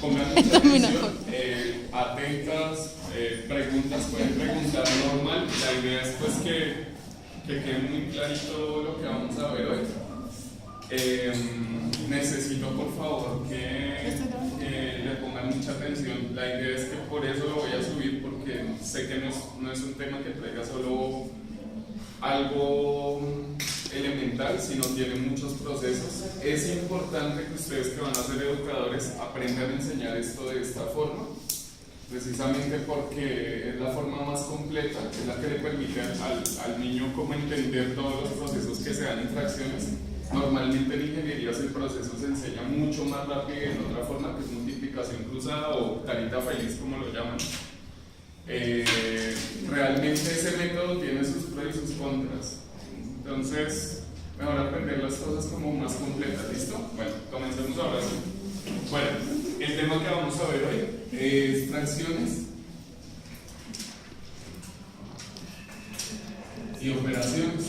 Pongan mucha atención, atentas, preguntas, pueden preguntar normal. La idea es pues que quede muy clarito lo que vamos a ver hoy. Necesito por favor que le pongan mucha atención. La idea es que por eso lo voy a subir, porque sé que no es un tema que traiga solo algo elemental, sino tiene muchos procesos. Es importante que ustedes que van a ser educadores aprendan a enseñar esto de esta forma, precisamente porque es la forma más completa, es la que le permite al niño como entender todos los procesos que se dan en fracciones. Normalmente en ingenierías el proceso se enseña mucho más rápido y en otra forma, que es multiplicación cruzada o carita feliz como lo llaman. Realmente ese método tiene sus pros y sus contras. Entonces, mejor aprender las cosas como más completas, ¿listo? Bueno, comencemos ahora sí. Bueno, el tema que vamos a ver hoy es fracciones y operaciones.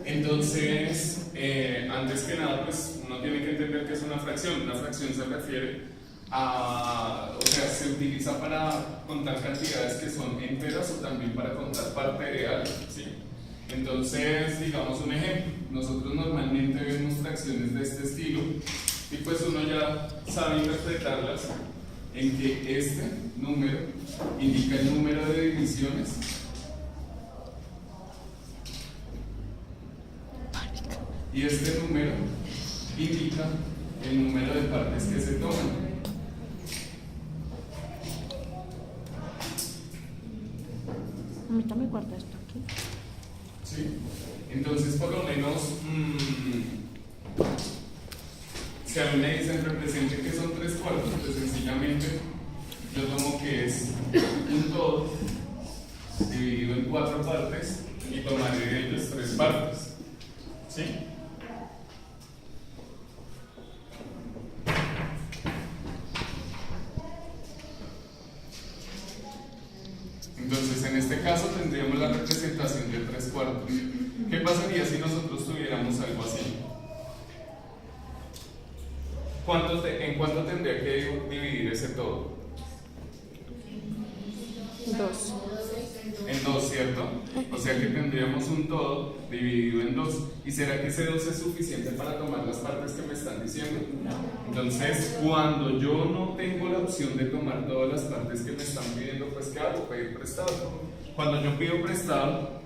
Entonces, antes que nada, pues uno tiene que entender qué es una fracción. Una fracción se refiere o sea, se utiliza para contar cantidades que son enteras o también para contar parte de algo, ¿sí? Entonces, digamos un ejemplo, nosotros normalmente vemos fracciones de este estilo y pues uno ya sabe interpretarlas en que este número indica el número de divisiones y este número indica el número de partes que se toman. Ahorita me guarda esto aquí. ¿Sí? Entonces, por lo menos, si a mí me dicen represente que son 3/4, pues sencillamente yo tomo que es un todo dividido en 4 partes y tomaré de ellos 3 partes. ¿Sí? Entonces, en este caso tendríamos la representación de 3/4. ¿Qué pasaría si nosotros tuviéramos algo así? ¿En cuánto tendría que dividir ese todo? 2. En 2, ¿cierto? O sea que tendríamos un todo dividido en 2. ¿Y será que ese 2 es suficiente para tomar las partes que me están diciendo? Entonces, cuando yo no tengo la opción de tomar todas las partes que me están pidiendo, pues ¿qué hago? Pedir prestado. Cuando yo pido prestado,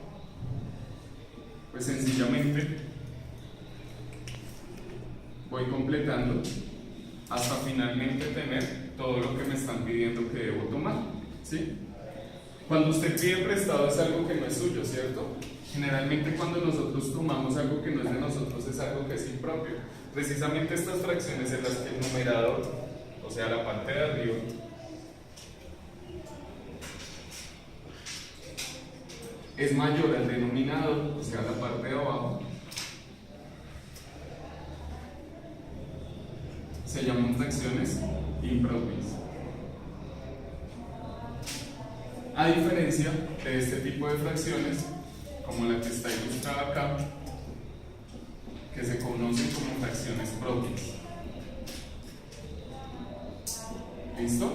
pues sencillamente voy completando hasta finalmente tener todo lo que me están pidiendo que debo tomar, ¿sí? Cuando usted pide prestado es algo que no es suyo, ¿cierto? Generalmente cuando nosotros tomamos algo que no es de nosotros es algo que es impropio. Precisamente estas fracciones en las que el numerador, o sea la parte de arriba, es mayor al denominador, o sea la parte de abajo, se llaman fracciones impropias. A diferencia de este tipo de fracciones, como la que está ilustrada acá, que se conocen como fracciones propias. ¿Listo?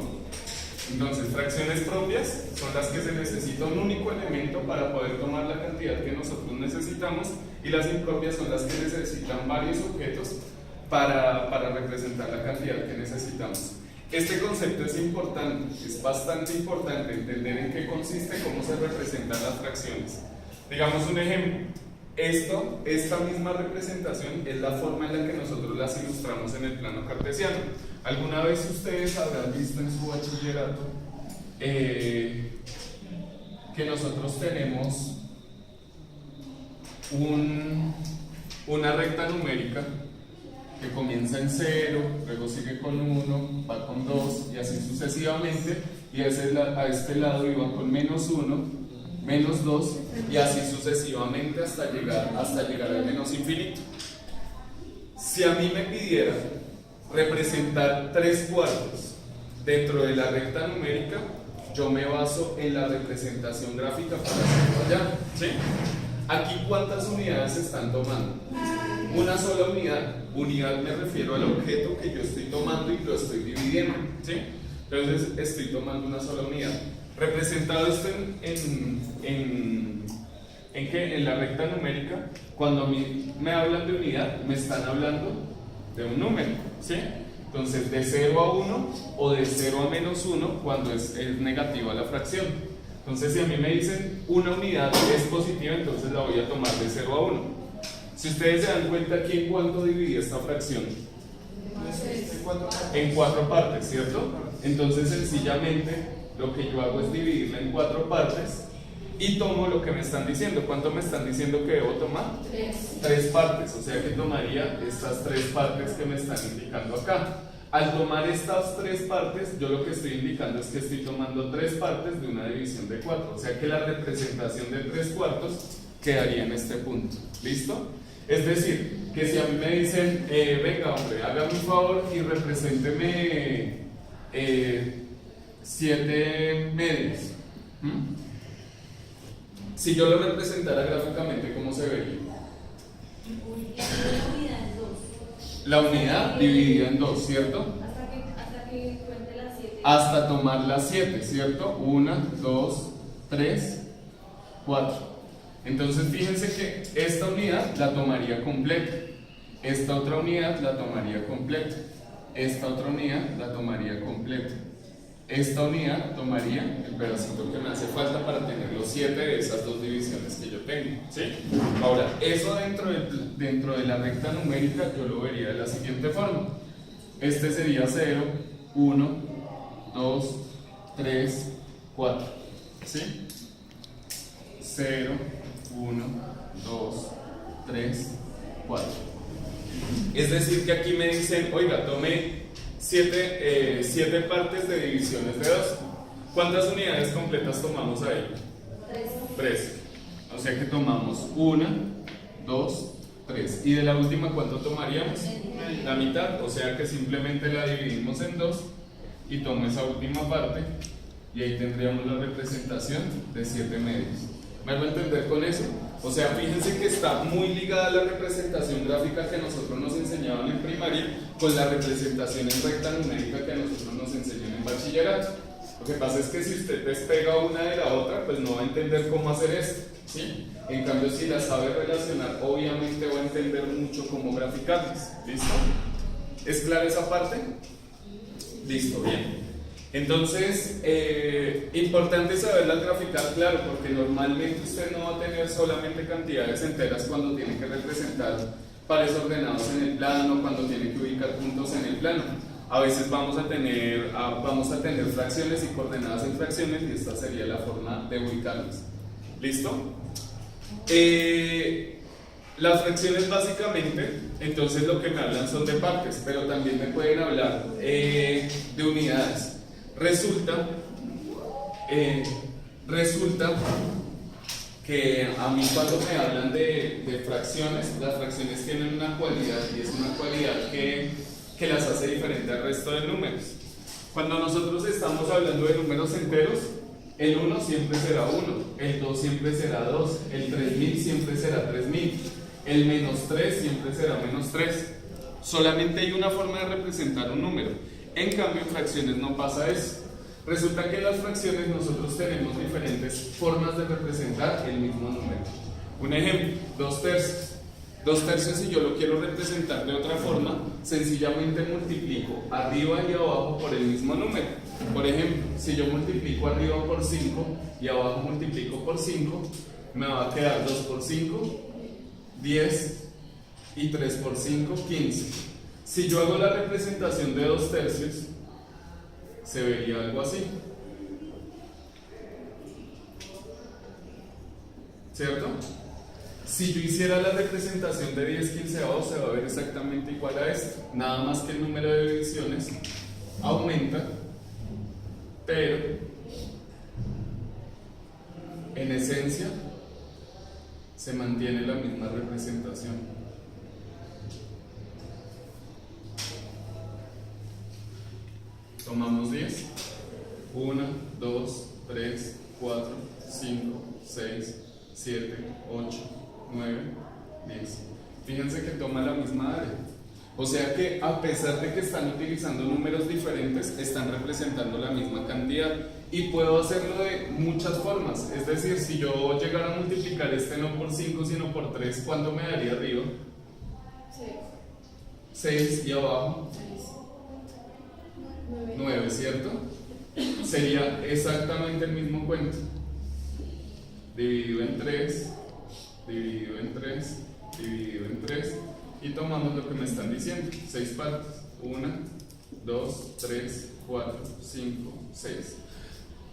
Entonces, fracciones propias son las que se necesita un único elemento para poder tomar la cantidad que nosotros necesitamos, y las impropias son las que necesitan varios objetos para representar la cantidad que necesitamos. Este concepto es importante, es bastante importante entender en qué consiste, cómo se representan las fracciones. Digamos un ejemplo, esta misma representación es la forma en la que nosotros las ilustramos en el plano cartesiano. ¿Alguna vez ustedes habrán visto en su bachillerato que nosotros tenemos una recta numérica que comienza en 0, luego sigue con 1, va con 2 y así sucesivamente, y a este lado iba con -1, -2 y así sucesivamente hasta llegar al menos infinito? Si a mí me pidieran representar 3/4 dentro de la recta numérica, yo me baso en la representación gráfica para hacerlo allá, ¿sí? Aquí, ¿cuántas unidades se están tomando? una sola unidad. Unidad me refiero al objeto que yo estoy tomando y lo estoy dividiendo, ¿sí? Entonces estoy tomando una sola unidad. Representado esto ¿en qué? En la recta numérica, cuando a mí me hablan de unidad, me están hablando de un número, ¿sí? Entonces, de 0 a 1 o de 0 a menos 1 cuando es negativa la fracción. Entonces, si a mí me dicen una unidad es positiva, entonces la voy a tomar de 0 a 1. Si ustedes se dan cuenta aquí en cuánto dividí esta fracción, en 4 partes, ¿cierto? Entonces, sencillamente, lo que yo hago es dividirla en 4 partes y tomo lo que me están diciendo. ¿Cuánto me están diciendo que debo tomar? 3 partes, o sea que tomaría estas 3 partes que me están indicando acá. Al tomar estas 3 partes, yo lo que estoy indicando es que estoy tomando 3 partes de una división de 4, o sea que la representación de 3/4 quedaría en este punto. ¿Listo? Es decir, que si a mí me dicen, venga hombre, hágame un favor y represénteme 7 medios. Si yo lo representara gráficamente, ¿cómo se vería? La unidad dividida en 2, ¿cierto? Hasta que cuente las 7. Hasta tomar las 7, ¿cierto? 1, 2, 3, 4. Entonces fíjense que esta unidad la tomaría completa, esta otra unidad la tomaría completa, esta otra unidad la tomaría completa, esta unidad tomaría el pedacito que me hace falta para tener los 7 de esas 2 divisiones que yo tengo, ¿sí? Ahora, eso dentro de la recta numérica yo lo vería de la siguiente forma. Este sería 0, 1, 2, 3, 4, ¿sí? 0, 1, 2, 3, 4. Es decir que aquí me dicen, oiga, tome 7 partes de divisiones de 2. ¿Cuántas unidades completas tomamos ahí? 3. O sea que tomamos 1, 2, 3. ¿Y de la última cuánto tomaríamos? La mitad. O sea que simplemente la dividimos en 2 y tomo esa última parte y ahí tendríamos la representación de 7 medios. ¿Me hago entender con eso? O sea, fíjense que está muy ligada la representación gráfica que nosotros nos enseñaban en primaria con la representación en recta numérica que a nosotros nos enseñan en bachillerato. Lo que pasa es que si usted despega una de la otra, pues no va a entender cómo hacer esto, ¿sí? En cambio, si la sabe relacionar, obviamente va a entender mucho cómo graficarlas. ¿Listo? ¿Es clara esa parte? Listo, bien. Entonces, importante saberlas graficar, claro, porque normalmente usted no va a tener solamente cantidades enteras cuando tiene que representar pares ordenados en el plano, cuando tiene que ubicar puntos en el plano. A veces vamos a tener fracciones y coordenadas en fracciones y esta sería la forma de ubicarlas. ¿Listo? Las fracciones básicamente, entonces lo que me hablan son de partes, pero también me pueden hablar de unidades. Resulta que a mí cuando me hablan de fracciones, las fracciones tienen una cualidad y es una cualidad que las hace diferente al resto de números. Cuando nosotros estamos hablando de números enteros, el 1 siempre será 1, el 2 siempre será 2, el 3000 siempre será 3000, el menos 3 siempre será menos 3. Solamente hay una forma de representar un número. En cambio, en fracciones no pasa eso. Resulta que en las fracciones nosotros tenemos diferentes formas de representar el mismo número. Un ejemplo, 2/3. 2/3, si yo lo quiero representar de otra forma, sencillamente multiplico arriba y abajo por el mismo número. Por ejemplo, si yo multiplico arriba por 5 y abajo multiplico por 5, me va a quedar 2 por 5, 10 y 3 por 5, 15. Si yo hago la representación de 2/3, se vería algo así, ¿cierto? Si yo hiciera la representación de 10/15, se va a ver exactamente igual a esto, nada más que el número de divisiones aumenta, pero en esencia se mantiene la misma representación. Tomamos 10. 1, 2, 3, 4, 5, 6, 7, 8, 9, 10. Fíjense que toma la misma área. O sea que a pesar de que están utilizando números diferentes, están representando la misma cantidad. Y puedo hacerlo de muchas formas. Es decir, si yo llegara a multiplicar este no por 5, sino por 3, ¿cuánto me daría arriba? 6 y abajo 9, ¿cierto? Sería exactamente el mismo cuento. Dividido en 3, dividido en 3, dividido en 3. Y tomamos lo que me están diciendo, 6 partes, 1, 2, 3, 4, 5, 6.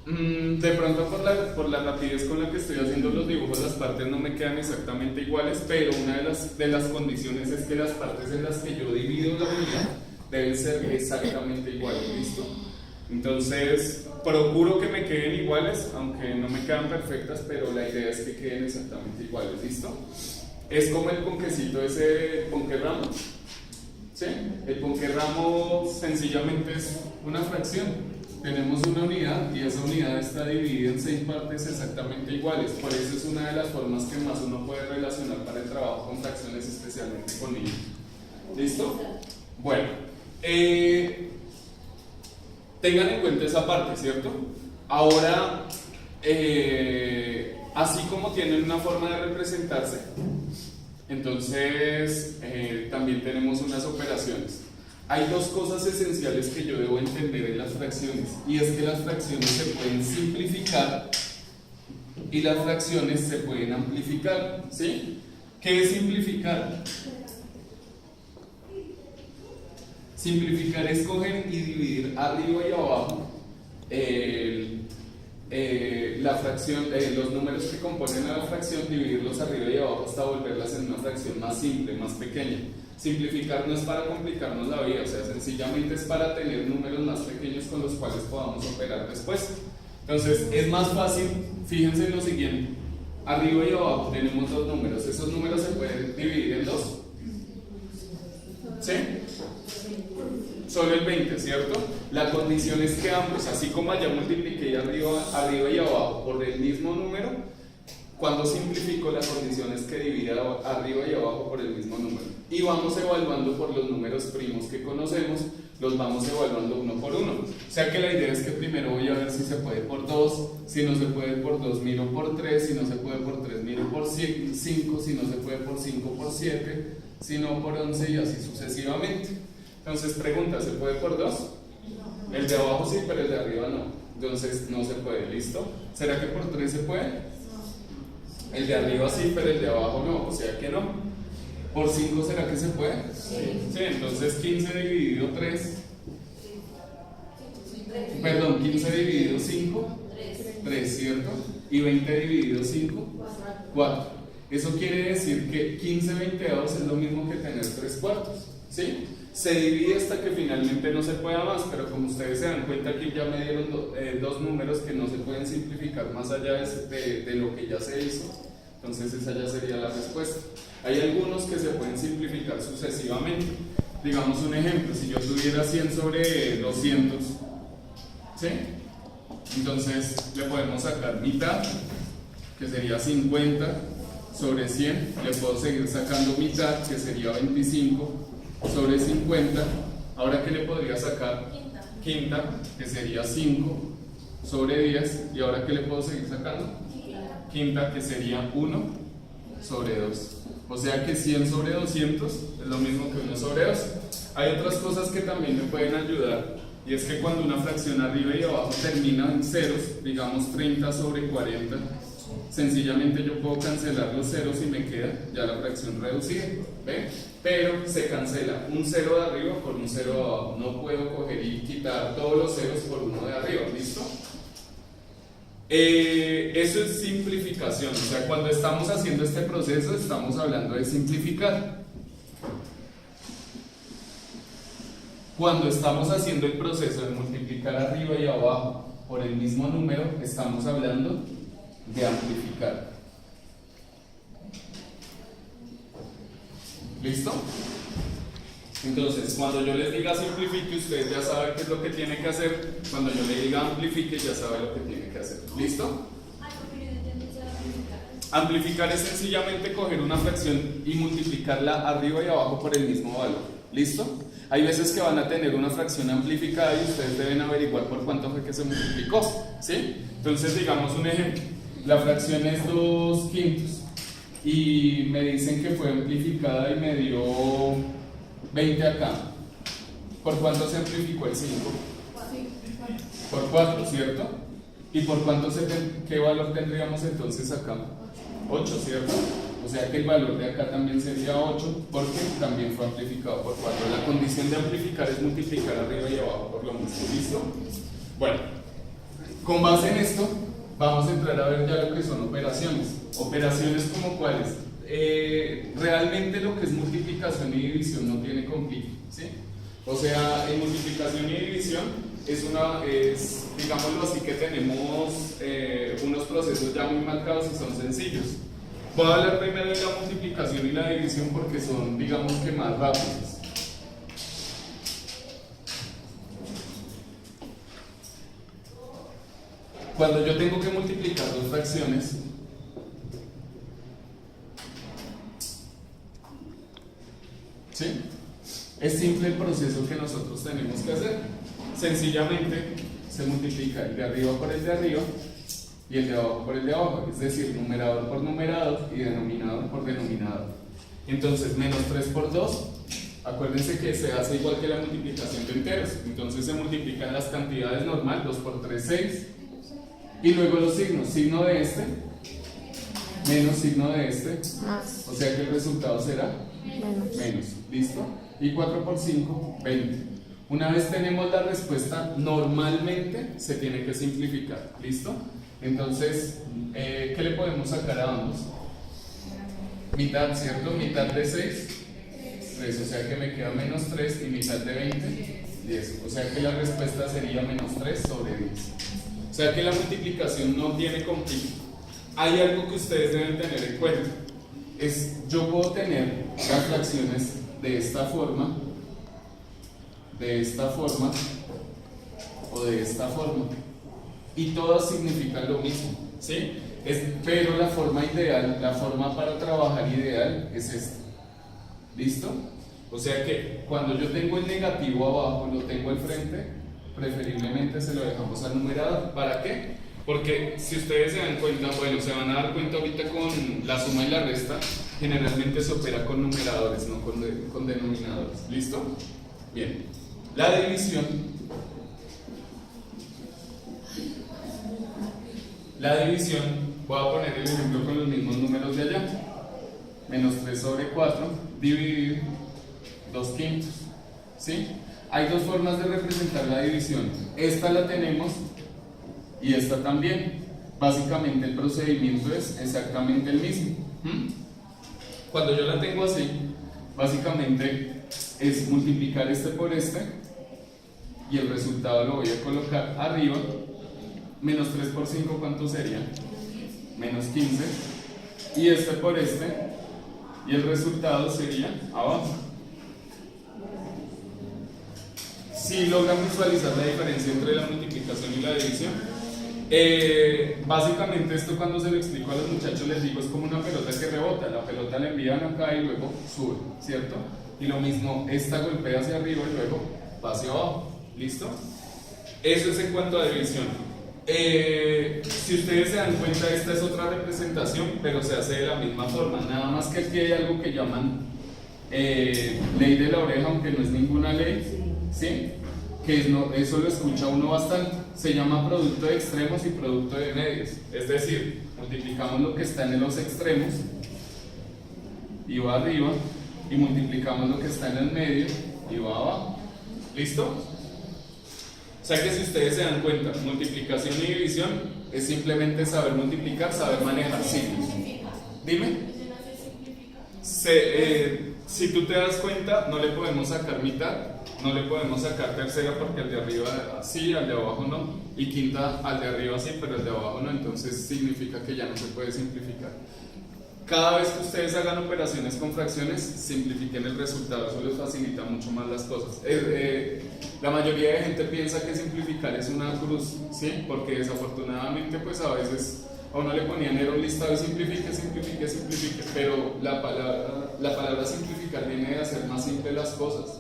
De pronto por la rapidez con la que estoy haciendo los dibujos, las partes no me quedan exactamente iguales, pero una de las condiciones es que las partes en las que yo divido la unidad deben ser exactamente iguales, ¿listo? Entonces, procuro que me queden iguales, aunque no me quedan perfectas, pero la idea es que queden exactamente iguales, ¿listo? Es como el ponquecito ese ponquerramo, ¿sí? El ponquerramo sencillamente es una fracción. Tenemos una unidad y esa unidad está dividida en 6 partes exactamente iguales. Por eso es una de las formas que más uno puede relacionar para el trabajo con fracciones, especialmente con niños. ¿Listo? Bueno, tengan en cuenta esa parte, ¿cierto? Ahora, así como tienen una forma de representarse, entonces también tenemos unas operaciones. Hay dos cosas esenciales que yo debo entender en las fracciones, y es que las fracciones se pueden simplificar y las fracciones se pueden amplificar, ¿sí? ¿Qué es simplificar? Simplificar es coger y dividir arriba y abajo la fracción, los números que componen a la fracción, dividirlos arriba y abajo hasta volverlas en una fracción más simple, más pequeña. Simplificar no es para complicarnos la vida, o sea, sencillamente es para tener números más pequeños con los cuales podamos operar después. Entonces, es más fácil, fíjense en lo siguiente, arriba y abajo tenemos dos números, esos números se pueden dividir en dos, ¿sí? Solo el 20, ¿cierto? La condición es que ambos, así como allá multipliqué arriba y abajo por el mismo número, cuando simplifico la condición es que divida arriba y abajo por el mismo número. Y vamos evaluando por los números primos que conocemos, los vamos evaluando uno por uno. O sea que la idea es que primero voy a ver si se puede por 2, si no se puede por 2 miro por 3, si no se puede por 3 miro por 5, si no se puede por 5 por 7, si no por 11 y así sucesivamente. Entonces pregunta, ¿se puede por 2? El de abajo sí, pero el de arriba no. Entonces no se puede, ¿listo? ¿Será que por 3 se puede? El de arriba sí, pero el de abajo no, o sea que no. ¿Por 5 será que se puede? Sí, entonces 15 dividido 3. Perdón, 15 dividido 5. 3, ¿cierto? Y 20 dividido 5. 4. Eso quiere decir que 15 veintavos es lo mismo que tener 3 cuartos, ¿sí? Se divide hasta que finalmente no se pueda más, pero como ustedes se dan cuenta aquí ya me dieron dos números que no se pueden simplificar más allá de lo que ya se hizo, entonces esa ya sería la respuesta. Hay algunos que se pueden simplificar sucesivamente. Digamos un ejemplo, si yo tuviera 100 sobre 200, ¿sí? Entonces le podemos sacar mitad, que sería 50 sobre 100, le puedo seguir sacando mitad, que sería 25 sobre 50. Ahora, ¿qué le podría sacar? Quinta, que sería 5 sobre 10. Y ahora, ¿qué le puedo seguir sacando? Quinta, que sería 1 sobre 2. O sea que 100 sobre 200 es lo mismo que 1 sobre 2. Hay otras cosas que también me pueden ayudar, y es que cuando una fracción arriba y abajo termina en ceros, digamos 30 sobre 40, sencillamente yo puedo cancelar los ceros y me queda ya la fracción reducida, ¿ve? Pero se cancela un cero de arriba por un cero de abajo. No puedo coger y quitar todos los ceros por uno de arriba, ¿listo? Eso es simplificación, o sea, cuando estamos haciendo este proceso estamos hablando de simplificar. Cuando estamos haciendo el proceso de multiplicar arriba y abajo por el mismo número, estamos hablando de amplificar. ¿Listo? Entonces, cuando yo les diga simplifique, ustedes ya saben qué es lo que tiene que hacer. Cuando yo le diga amplifique, ya sabe lo que tiene que hacer. ¿Listo? Amplificar es sencillamente coger una fracción y multiplicarla arriba y abajo por el mismo valor. ¿Listo? Hay veces que van a tener una fracción amplificada y ustedes deben averiguar por cuánto fue que se multiplicó. ¿Sí? Entonces, digamos un ejemplo. La fracción es 2/5 y me dicen que fue amplificada y me dio 20 acá. ¿Por cuánto se amplificó el 5? Por 4, ¿cierto? ¿Y por cuánto qué valor tendríamos entonces acá? 8, ¿cierto? O sea que el valor de acá también sería 8 porque también fue amplificado por 4. La condición de amplificar es multiplicar arriba y abajo por lo mismo. ¿Listo? Bueno, con base en esto vamos a entrar a ver ya lo que son operaciones. Operaciones como cuáles. Realmente lo que es multiplicación y división no tiene complique, ¿sí? O sea, en multiplicación y división digámoslo así, que tenemos unos procesos ya muy marcados y son sencillos. Voy a hablar primero de la multiplicación y la división porque son, digamos que, más rápidos. Cuando yo tengo que multiplicar dos fracciones, ¿sí? Es simple el proceso que nosotros tenemos que hacer. Sencillamente se multiplica el de arriba por el de arriba y el de abajo por el de abajo, es decir, numerador por numerador y denominador por denominador. Entonces, menos 3 por 2, acuérdense que se hace igual que la multiplicación de enteros. Entonces se multiplican las cantidades normal, 2 por 3, 6. Y luego los signos, signo de este menos signo de este, Más. o sea que el resultado será menos. ¿Listo? Y 4 por 5, 20. Una vez tenemos la respuesta, normalmente se tiene que simplificar. ¿Listo? Entonces, ¿qué le podemos sacar a ambos? Mitad, ¿cierto? Mitad de 6, 3, o sea que me queda menos 3 y mitad de 20, 10. O sea que la respuesta sería menos 3 sobre 10. O sea que la multiplicación no tiene complique. Hay algo que ustedes deben tener en cuenta. Yo puedo tener las fracciones de esta forma o de esta forma. Y todas significan lo mismo, ¿sí? Pero la forma ideal, la forma para trabajar ideal es esta. ¿Listo? O sea que cuando yo tengo el negativo abajo, lo tengo al frente, preferiblemente se lo dejamos al numerador. ¿Para qué? Porque si ustedes se dan cuenta, bueno, se van a dar cuenta ahorita con la suma y la resta, generalmente se opera con numeradores, no con denominadores. ¿Listo? Bien. La división. La división, voy a poner el ejemplo con los mismos números de allá. Menos 3 sobre 4, dividir 2/5. ¿Sí? Hay dos formas de representar la división. Esta la tenemos y esta también. Básicamente el procedimiento es exactamente el mismo. Cuando yo la tengo así, básicamente es multiplicar este por este y el resultado lo voy a colocar arriba. Menos 3 por 5, ¿cuánto sería? Menos 15. Y este por este y el resultado sería abajo. Si logran visualizar la diferencia entre la multiplicación y la división, básicamente esto cuando se lo explico a los muchachos les digo es como una pelota que rebota, la pelota la envían acá y luego sube, ¿cierto? Y lo mismo, esta golpea hacia arriba y luego va hacia abajo, ¿listo? Eso es en cuanto a división. Si ustedes se dan cuenta, esta es otra representación, pero se hace de la misma forma, nada más que aquí hay algo que llaman ley de la oreja, aunque no es ninguna ley, ¿sí? Eso lo escucha uno bastante. Se llama producto de extremos y producto de medios. Es decir, multiplicamos lo que está en los extremos y va arriba, y multiplicamos lo que está en el medio y va abajo. ¿Listo? O sea que si ustedes se dan cuenta, multiplicación y división es simplemente saber multiplicar, saber manejar signos. Dime. Si tú te das cuenta, no le podemos sacar mitad, no le podemos sacar tercera porque al de arriba sí, al de abajo no, y quinta al de arriba sí, pero al de abajo no, entonces significa que ya no se puede simplificar. Cada vez que ustedes hagan operaciones con fracciones, simplifiquen el resultado, eso les facilita mucho más las cosas. La mayoría de gente piensa que simplificar es una cruz, ¿sí? Porque desafortunadamente pues a veces a uno le ponían era un listado de simplifique, simplifique, simplifique, pero la palabra simplificar viene de hacer más simple las cosas.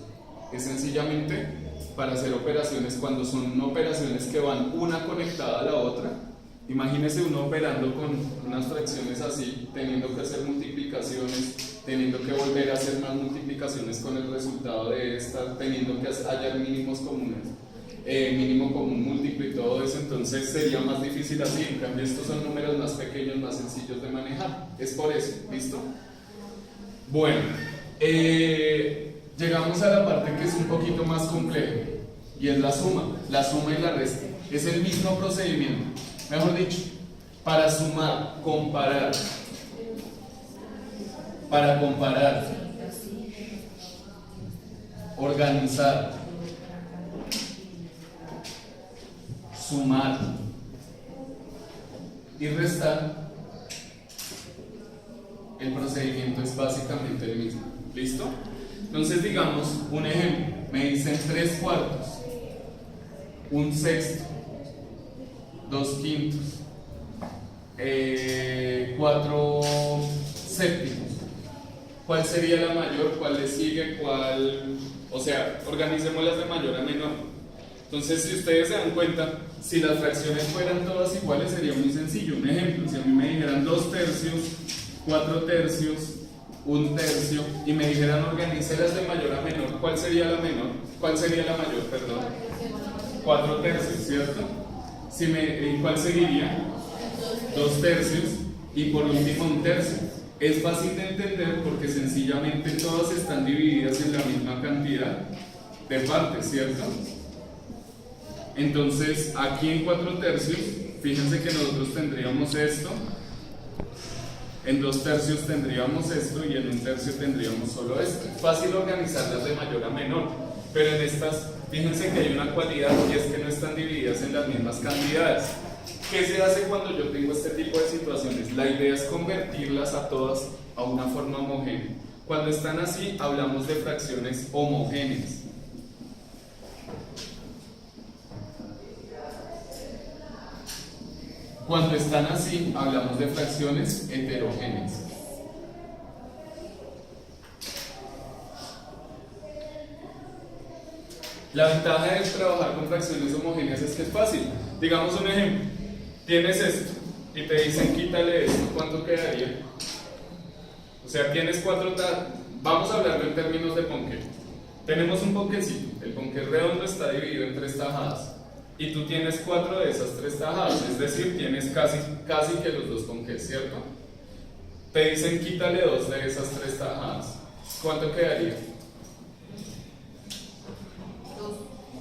Es sencillamente para hacer operaciones cuando son operaciones que van una conectada a la otra. Imagínese uno operando con unas fracciones así, teniendo que hacer multiplicaciones, teniendo que volver a hacer más multiplicaciones con el resultado de esta, teniendo que hallar mínimos comunes, mínimo común múltiplo y todo eso. Entonces sería más difícil así. En cambio estos son números más pequeños, más sencillos de manejar. Es por eso, ¿listo? Bueno, llegamos a la parte que es un poquito más compleja y es la suma y la resta. Es el mismo procedimiento, mejor dicho, para sumar, comparar, organizar, sumar y restar. El procedimiento es básicamente el mismo. ¿Listo? Entonces digamos un ejemplo, me dicen 3/4, 1/6, 2/5, 4/7. ¿Cuál sería la mayor? ¿Cuál le sigue? ¿Cuál? O sea, organicémoslas de mayor a menor. Entonces, si ustedes se dan cuenta, si las fracciones fueran todas iguales sería muy sencillo. Un ejemplo, si a mí me dijeran 2/3, 4/3, 1/3 y me dijeran organícelas de mayor a menor, ¿cuál sería la menor? ¿Cuál sería la mayor? Perdón. 4/3, ¿cierto? ¿Y cuál seguiría? 2/3 y por último 1/3. Es fácil de entender porque sencillamente todas están divididas en la misma cantidad de partes, ¿cierto? Entonces aquí en 4/3, fíjense que nosotros tendríamos esto, en 2/3 tendríamos esto y en 1/3 tendríamos solo esto. Es fácil organizarlas de mayor a menor, pero en estas, fíjense que hay una cualidad y es que no están divididas en las mismas cantidades. ¿Qué se hace cuando yo tengo este tipo de situaciones? La idea es convertirlas a todas a una forma homogénea. Cuando están así, hablamos de fracciones homogéneas. Cuando están así, hablamos de fracciones heterogéneas. La ventaja de trabajar con fracciones homogéneas es que es fácil. Digamos un ejemplo, tienes esto y te dicen quítale esto, ¿cuánto quedaría? O sea, tienes 4 vamos a hablarlo en términos de ponqué. Tenemos un ponquecito, el ponqué redondo está dividido en 3 tajadas y tú tienes 4 de esas 3 tajadas, es decir, tienes casi que los 2 ponqués, ¿cierto? Te dicen quítale 2 de esas 3 tajadas, ¿cuánto quedaría?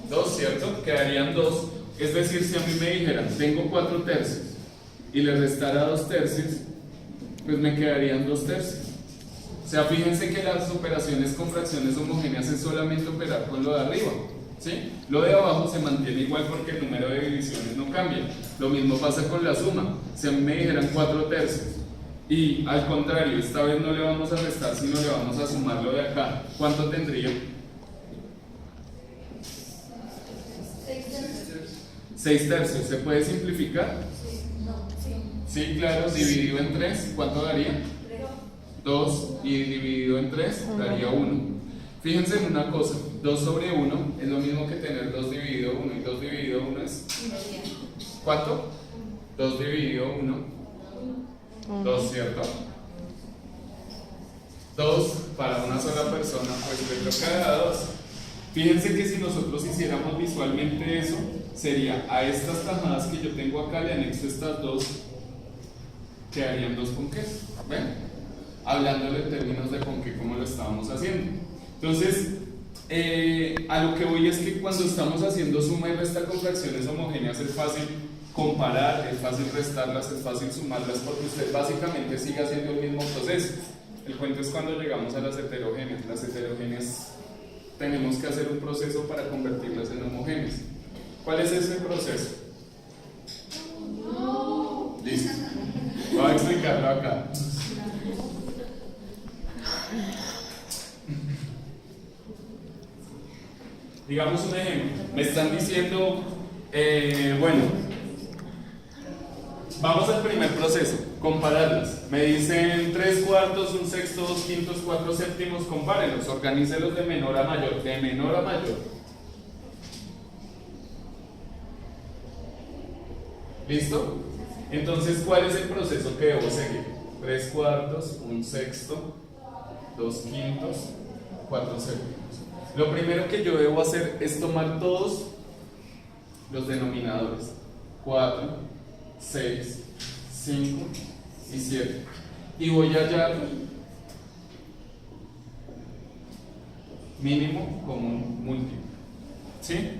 2, ¿cierto? Quedarían 2. Es decir, si a mí me dijeran, tengo 4/3 y le restara 2/3, pues me quedarían 2/3. O sea, fíjense que las operaciones con fracciones homogéneas es solamente operar con lo de arriba, ¿sí? Lo de abajo se mantiene igual porque el número de divisiones no cambia. Lo mismo pasa con la suma. Si a mí me dijeran 4/3 y al contrario, esta vez no le vamos a restar, sino le vamos a sumar lo de acá, ¿cuánto tendría? 6/3, ¿se puede simplificar? Sí, claro, dividido en 3, ¿cuánto daría? 2 y dividido en 3 daría 1. Fíjense en una cosa, 2/1 es lo mismo que tener 2 dividido 1 y 2 dividido 1 es... ¿Cuánto? 2 dividido 1, 2, ¿cierto? 2 para una sola persona, pues le toca a 2. Fíjense que si nosotros hiciéramos visualmente eso, sería a estas tajadas que yo tengo acá, le anexo estas 2, quedarían 2 ponqués. ¿Ven? Hablándole en términos de ponqué como lo estábamos haciendo. Entonces, a lo que voy es que cuando estamos haciendo suma y resta con fracciones homogéneas es fácil comparar, es fácil restarlas, es fácil sumarlas, porque usted básicamente sigue haciendo el mismo proceso. El cuento es cuando llegamos a las heterogéneas. Las heterogéneas tenemos que hacer un proceso para convertirlas en homogéneas. ¿Cuál es ese proceso? Listo. Voy a explicarlo acá. Digamos un ejemplo. Me están diciendo, bueno, Vamos al primer proceso, compararlas. Me dicen 3 cuartos, 1 sexto, 2 quintos, 4 séptimos, compárenlos, organícelos de menor a mayor, de menor a mayor. ¿Listo? Entonces, ¿cuál es el proceso que debo seguir? 3 cuartos, 1 sexto, 2 quintos, 4 séptimos. Lo primero que yo debo hacer es tomar todos los denominadores. 4, 6, 5 y 7. Y voy a hallar mínimo común múltiplo. ¿Sí?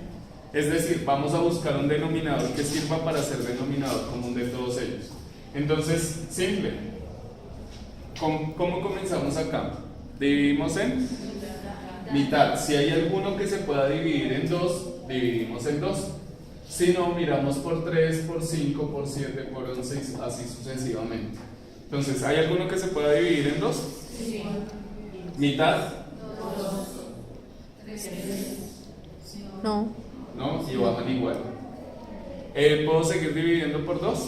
Es decir, vamos a buscar un denominador que sirva para ser denominador común de todos ellos. Entonces, simple. ¿Cómo comenzamos acá? Dividimos en mitad. Si hay alguno que se pueda dividir en 2, dividimos en 2. Si no, miramos por 3, por 5, por 7, por 11 y así sucesivamente. Entonces, ¿hay alguno que se pueda dividir en 2? Sí. ¿Mitad? No. ¿No? Y bajan igual. ¿Puedo seguir dividiendo por 2?